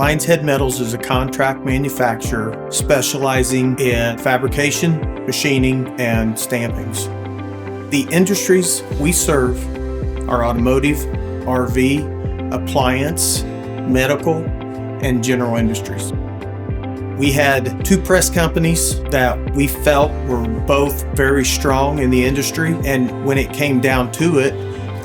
Lionshead Metals is a contract manufacturer specializing in fabrication, machining, and stampings. The industries we serve are automotive, RV, appliance, medical, and general industries. We had two press companies that we felt were both very strong in the industry, and when it came down to it,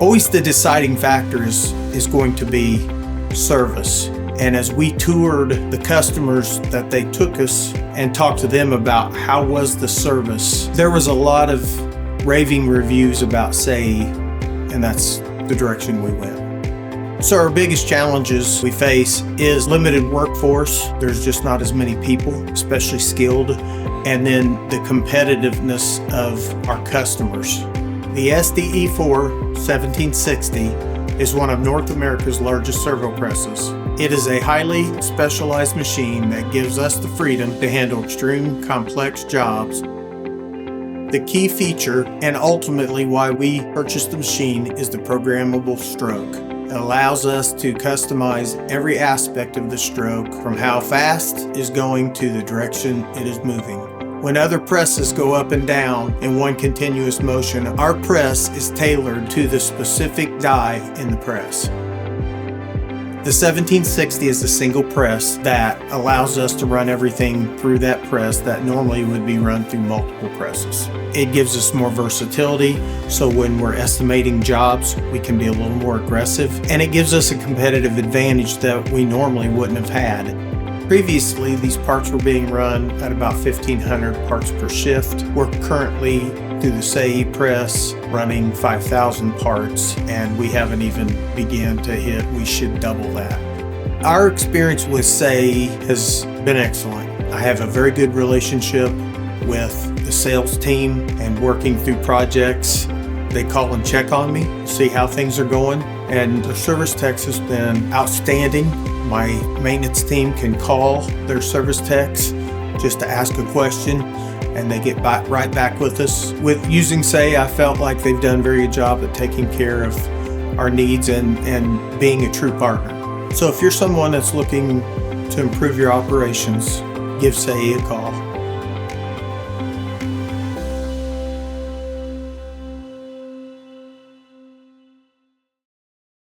always the deciding factor is going to be service. And as we toured the customers that they took us and talked to them about how was the service, there was a lot of raving reviews about SEYI, and that's the direction we went. So our biggest challenges we face is limited workforce. There's just not as many people, especially skilled, and then the competitiveness of our customers. The SDE4-1600 is one of North America's largest servo presses. It is a highly specialized machine that gives us the freedom to handle extreme complex jobs. The key feature, and ultimately why we purchased the machine, is the programmable stroke. It allows us to customize every aspect of the stroke, from how fast it's going to the direction it is moving. When other presses go up and down in one continuous motion, our press is tailored to the specific die in the press. The 1760 is a single press that allows us to run everything through that press that normally would be run through multiple presses. It gives us more versatility, so when we're estimating jobs, we can be a little more aggressive, and it gives us a competitive advantage that we normally wouldn't have had. Previously, these parts were being run at about 1,500 parts per shift. We're currently, through the SEYI press, running 5,000 parts, and we haven't even begun to hit, we should double that. Our experience with SEYI has been excellent. I have a very good relationship with the sales team and working through projects. They call and check on me, see how things are going, and the service techs has been outstanding. My maintenance team can call their service techs just to ask a question, and they get right back with us. With using SEYI, I felt like they've done a very good job at taking care of our needs and being a true partner. So if you're someone that's looking to improve your operations, give SEYI a call.